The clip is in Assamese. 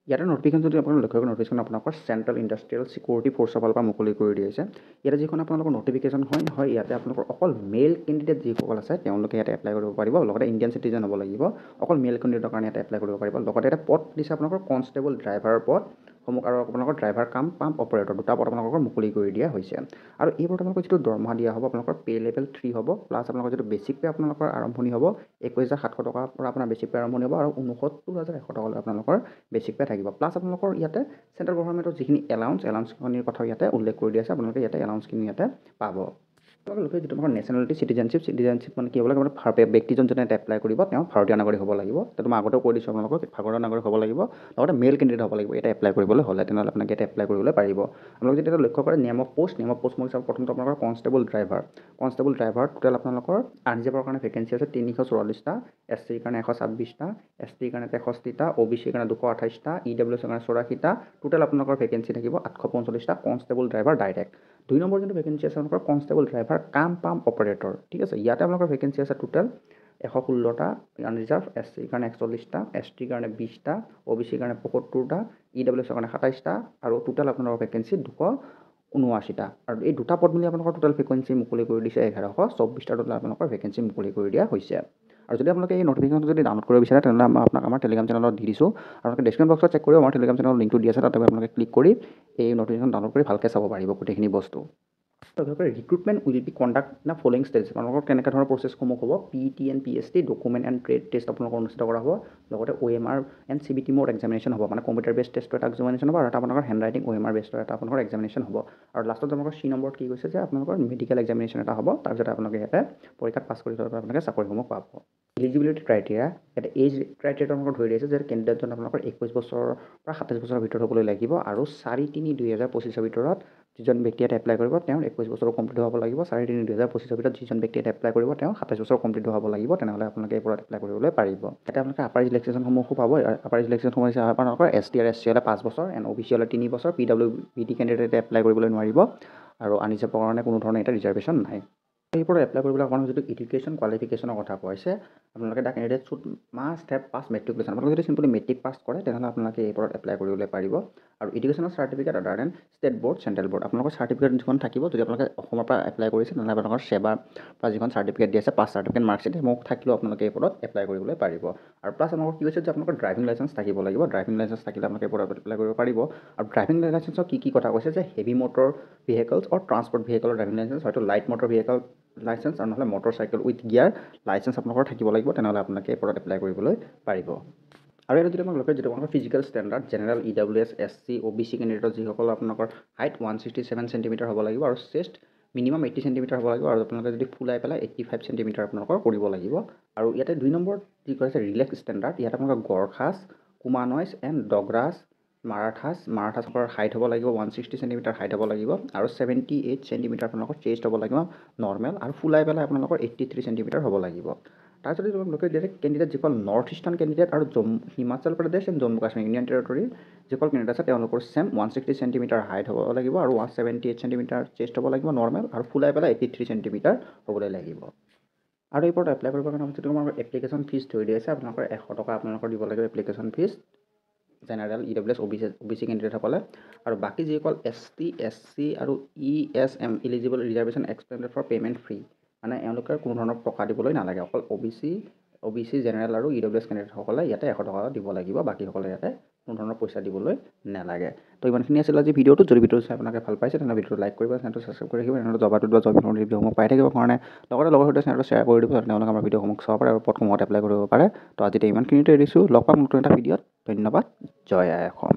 ইয়াতে নটিফিকেশ্যন যদি আপোনালোকে লক্ষ্য কৰে নটিফিকেশ্যন আপোনালোকৰ চেণ্ট্ৰেল ইণ্ডাষ্ট্ৰিয়েল ছিকিউৰিটি ফ'ৰ্চৰ ফালৰ পৰা মুকলি কৰি দিছে। ইয়াতে যিখন আপোনালোকৰ নটিফিকেশ্যন হয় ইয়াতে আপোনালোকৰ অকল মেল কেণ্ডিডেট যিসকল আছে তেওঁলোকে ইয়াতে এপ্লাই কৰিব পাৰিব। লগতে ইণ্ডিয়ান চিটিজেন হ'ব লাগিব। অকল মেল কেণ্ডিডেটৰ কাৰণে ইয়াতে এপ্লাই কৰিব পাৰিব। লগতে এটা পদ দিছে আপোনালোকৰ কনষ্টেবল ড্ৰাইভাৰৰ পদ সমূহ আৰু আপোনালোকৰ ড্ৰাইভাৰ কাম পাম্প অপাৰেটৰ দুটা পদ আপোনালোকৰ মুকলি কৰি দিয়া হৈছে। আৰু এই পদত আপোনালোকৰ যিটো দৰমহা দিয়া হ'ব আপোনালোকৰ পে' লেভেল 3 হ'ব। প্লাছ আপোনালোকৰ যিটো বেছিক পে' আপোনালোকৰ আৰম্ভণি হ'ব 21,700 টকাৰ পৰা আপোনাৰ বেছিক পে' আৰম্ভণি হ'ব আৰু 69,100 টকালৈ আপোনালোকৰ বেছিক পে' থাকিব। প্লাছ আপোনালোকৰ ইয়াতে চেণ্ট্ৰেল গভৰ্ণমেণ্টৰ যিখিনি এলাউন্সখিনিৰ কথা ইয়াতে উল্লেখ কৰি দিয়া আছে। আপোনালোকে ইয়াতে এলাউন্সখিনি ইয়াতে পাব। আপোনালোকে যিটো আমাৰ নেশ্যনেলিটি চিটিজেনশ্বিপ মানে কি হ'ব লাগে ব্যক্তিজন যোনে এপ্লাই কৰিব তেওঁ ভাৰতীয় নাগৰিক হ'ব লাগিব। সেইটো মই আগতেও কৈ দিছোঁ আপোনালোকক ভাৰতীয় নাগৰিক হ'ব লাগিব। লগতে মেল কেণ্ডিডেট হ'ব লাগিব এটা এপ্লাই কৰিবলৈ হ'লে তেনেহ'লে আপোনালোকে ইয়াতে এপ্লাই কৰিবলৈ পাৰিব। আপোনালোকে যেতিয়া লক্ষ্য কৰে নেম অফ পষ্ট মই হিচাপত প্ৰথমটো আপোনালোকৰ কনষ্টেবল ড্ৰাইভাৰ টোটেল আপোনালোকৰ আনৰিজাৰ্ভৰ কাৰণে ভেকেঞ্চি আছে 344টা, SCৰ কাৰণে 126টা, STৰ কাৰণে 63টা, OBCৰ কাৰণে 228টা, EWSৰ কাৰণে 84টা, টোটেল আপোনালোকৰ ভেকেঞ্চি থাকিব 845টা কনষ্টেবল ড্ৰাইভাৰ ডাইৰেক্ট। 2 নম্বৰ যোনটো ভেকেঞ্চি আছে আপোনালোকৰ কনষ্টেবল ড্ৰাইভাৰ কাম পাম্প অপাৰেটৰ। ঠিক আছে, ইয়াতে আপোনালোকৰ ভেকেঞ্চি আছে টোটেল 116টা আনৰিজাৰ্ভ, SCৰ কাৰণে 41টা, STৰ কাৰণে 20টা, OBCৰ কাৰণে 75টা, EWSৰ কাৰণে 27টা আৰু টোটেল আপোনালোকৰ ভেকেঞ্চি 279টা। আৰু এই দুটা পদ মিলি আপোনালোকৰ টোটেল ভেকেঞ্চি মুকলি কৰি দিছে 1124টা টোটেল আপোনালোকৰ ভেকেঞ্চি মুকলি কৰি দিয়া হৈছে। আৰু যদি আপোনালোকে এই নটিফিকেশ্যনটো যদি ডাউনলোড কৰিব বিচাৰে তেনেহ'লে মই আপোনাক আমাৰ টেলিগ্ৰাম চেনেলত দি দিছোঁ। আপোনালোকে ডেছক্ৰিপশ্যন বক্সত চেক কৰিব আমাৰ টেলিগ্ৰাম চেনেলৰ লিংকটো দি আছে তাতে আপোনালোকে ক্লিক কৰি এই নটিফিকেশ্যন ডাউনলোড কৰি ভালকৈ চাব পাৰিব গোটেইখিনি বস্তু। Recruitment will be conduct in following stage. আপোনালোকৰ কেনেকুৱা ধৰণৰ প্ৰচেছসমূহ হ'ব PET and PST document and trade test আপোনালোকৰ অনুষ্ঠিত কৰা হ'ব। লগতে OMR এণ্ড CBT মোৰ এক্সামিনেশ্যন হ'ব মানে কম্পিউটাৰ বেছ টেষ্টৰ এটা এক্সামিনেশ্যন হ'ব আৰু এটা আপোনালোকৰ হেণ্ড ৰাইটিং OMR বেছৰ এটা আপোনালোকৰ এক্সামিনেশ্যন হ'ব। আৰু লাষ্টত আপোনালোকৰ C নম্বৰত কি কৈছে যে আপোনালোকৰ মেডিকেল এক্সামিনেশ্যন এটা হ'ব তাৰপিছত আপোনালোকে ইয়াতে পৰীক্ষাত পাছ কৰি যোৱাৰ পৰা আপোনালোকে চাকৰিসমূহ পাব। এলিজিবিলিটি ক্ৰাইটেৰিয়া ইয়াতে এজ ক্ৰাইটেৰিয়াটো আপোনালোকৰ ধৰি দিছে যে কেণ্ডিডেটজন আপোনালোকৰ 21 বছৰৰ পৰা 27 বছৰৰ ভিতৰত হ'বলৈ লাগিব আৰু 4/3/2025 ভিতৰত যিজন ব্যক্তি ইয়াতে এপ্লাই কৰিব তেওঁৰ 21 বছৰ কমপ্লিট হ'ব লাগিব। 4/3/2025 ভিতৰত যিজন ব্যক্তি ইয়াতে এপ্লাই কৰিব তেওঁ 27 বছৰ কমপ্লিট হ'ব লাগিব। তেনেহ'লে আপোনালোকে এইবোৰত এপ্লাই কৰিবলৈ পাৰিব। ইয়াতে আপোনালোকে আপাৰ ৰিলেক্সেশ্যনসমূহো পাব। আপাৰ ৰিলেক্সেশ্যনসমূহ হৈছে আপোনালোকৰ ST আৰু SC হ'লে 5 বছৰ এণ্ড OBC হ'লে 3 বছৰ। PWBD কেণ্ডিডেটে এপ্লাই কৰিবলৈ নোৱাৰিব আৰু আনৰিজাৰ্ভৰ কাৰণে কোনো ধৰণৰ এটা ৰিজাৰ্ভেশ্যন নাই। এইবোৰত এপ্লাই কৰিবলৈ আপোনালোকে যিটো এডুকেশ্যন কোৱালিফিকেশ্যনৰ কথা কৈছে আপোনালোকে the candidate should must have pass matriculation. আপোনালোকে যদি চিম্পলি মেট্ৰিক পাছ কৰে তেনেহ'লে আপোনালোকে এইবোৰত এপ্লাই কৰিবলৈ পাৰিব। আৰু এডুকেশ্যনৰ certificate other than state board central board আপোনালোকৰ চাৰ্টিফিকেট যিখন থাকিব যদি আপোনালোকে অসমৰ পৰা এপ্লাই কৰিছে তেনেহ'লে আপোনালোকৰ সেৱাৰ পৰা যিখন চাৰ্টিফিকেট দি আছে পাছ চাৰ্টিফিকেট মাৰ্কশ্বিট মোক থাকিলেও আপোনালোকে এইবোৰত এপ্লাই কৰিবলৈ পাৰিব। আৰু প্লাছ আপোনালোকৰ কি হৈছে যে আপোনালোকৰ ড্ৰাইভিং লাইচেঞ্চ থাকিব লাগিব। ড্ৰাইভিং লাইচেঞ্চ থাকিলে আপোনালোকে এইবোৰত এপ্লাই কৰিব পাৰিব। আৰু ড্ৰাইভিং লাইচেঞ্চৰ কি কথা কৈছে যে হেভি মটৰ ভেহিকলছ আৰু ট্ৰান্সপৰ্ট ভেহিকলৰ ড্ৰাইভিং লাইচেঞ্চ হয়তো লাইট মটৰ ভেহিকল লাইচেঞ্চ আৰু নহ'লে motor cycle with gear licence আপোনালোকৰ থাকিব লাগিব। তেনেহ'লে আপোনালোকে এইবোৰত এপ্লাই কৰিবলৈ পাৰিব। আৰু এটা যদি আপোনাক লগে যিটো আপোনালোকৰ physical standard general EWS SC OBC কেণ্ডিডেটৰ যিসকল আপোনালোকৰ হাইট 167 চেণ্টিমিটাৰ হ'ব লাগিব আৰু চেষ্ট মিনিমাম 80 চেণ্টিমিটাৰ হ'ব লাগিব আৰু আপোনালোকে যদি ফুলাই পেলাই 85 চেণ্টিমিটাৰ আপোনালোকৰ কৰিব লাগিব। আৰু ইয়াতে 2 নম্বৰ যি কৈছে ৰিলেক্স ষ্টেণ্ডাৰ্ড ইয়াত আপোনালোকৰ গড়খাছ কুমানইজ এণ্ড ডগ্ৰাছ মাৰাঠাছৰ হাইট হ'ব লাগিব 160 চেণ্টিমিটাৰ হাইট হ'ব লাগিব আৰু 78 চেণ্টিমিটাৰ আপোনালোকৰ চেষ্ট হ'ব লাগিব নৰ্মেল আৰু ফুলাই পেলাই আপোনালোকৰ 83 চেণ্টিমিটাৰ হ'ব লাগিব। তাৰপিছত যদি আপোনালোকে কেণ্ডিডেট যিসকল নৰ্থ ইষ্টাৰ্ণ কেণ্ডিডেট আৰু হিমাচল প্ৰদেশ এণ্ড জম্মু কাশ্মীৰ ইউনিয়ন টেৰিটৰীৰ যিসকল কেণ্ডিডেট আছে তেওঁলোকৰ চেম 160 চেণ্টিমিটাৰ হাইট হ'ব লাগিব আৰু 178 চেণ্টিমিটাৰ চেষ্ট হ'ব লাগিব নৰ্মেল আৰু ফুলাই পেলাই 83 চেণ্টিমিটাৰ হ'বলৈ লাগিব। আৰু এইবোৰত এপ্লাই কৰিবৰ কাৰণে যিটো আমাৰ এপ্লিকেশ্যন ফিজ ধৰি দিয়া আছে আপোনালোকৰ 100 টকা আপোনালোকৰ দিব লাগিব application fees general EWS OBC কেণ্ডিডেটসকলে। আৰু বাকী যিসকল ST SC আৰু ESM eligible reservation exempted for payment free মানে এওঁলোকে কোনো ধৰণৰ টকা দিবলৈ নালাগে। অকল OBC জেনেৰেল আৰু EWS কেণ্ডিডেটসকলে ইয়াতে 100 টকা দিব লাগিব। বাকীসকলে ইয়াতে কোনো ধৰণৰ পইচা দিবলৈ নালাগে। তো ইমানখিনি আছিল আজি ভিডিঅ'টো। যদি ভিডিঅ'টো চাই আপোনালোকে ভাল পাইছে তেনেহ'লে ভিডিঅ'টো লাইক কৰিব, চেনেলটো ছাবস্ক্ৰাইব কৰি ৰাখিব। এনেদৰে জবাটোত বা জব ভিডিঅ'সমূহ পাই থাকিব কাৰণে লগতে লগৰ সৈতে চেনেলটো শ্বেয়াৰ কৰি দিব তেওঁলোকে আমাৰ ভিডিঅ'সমূহ চাব পাৰে আৰু পদসমূহত এপ্লাই কৰিব পাৰে। তো আজি ইমানখিনিতে এৰিছোঁ। লগ পাম নতুন এটা ভিডিঅ'ত। ধন্যবাদ। জয় আই অসম।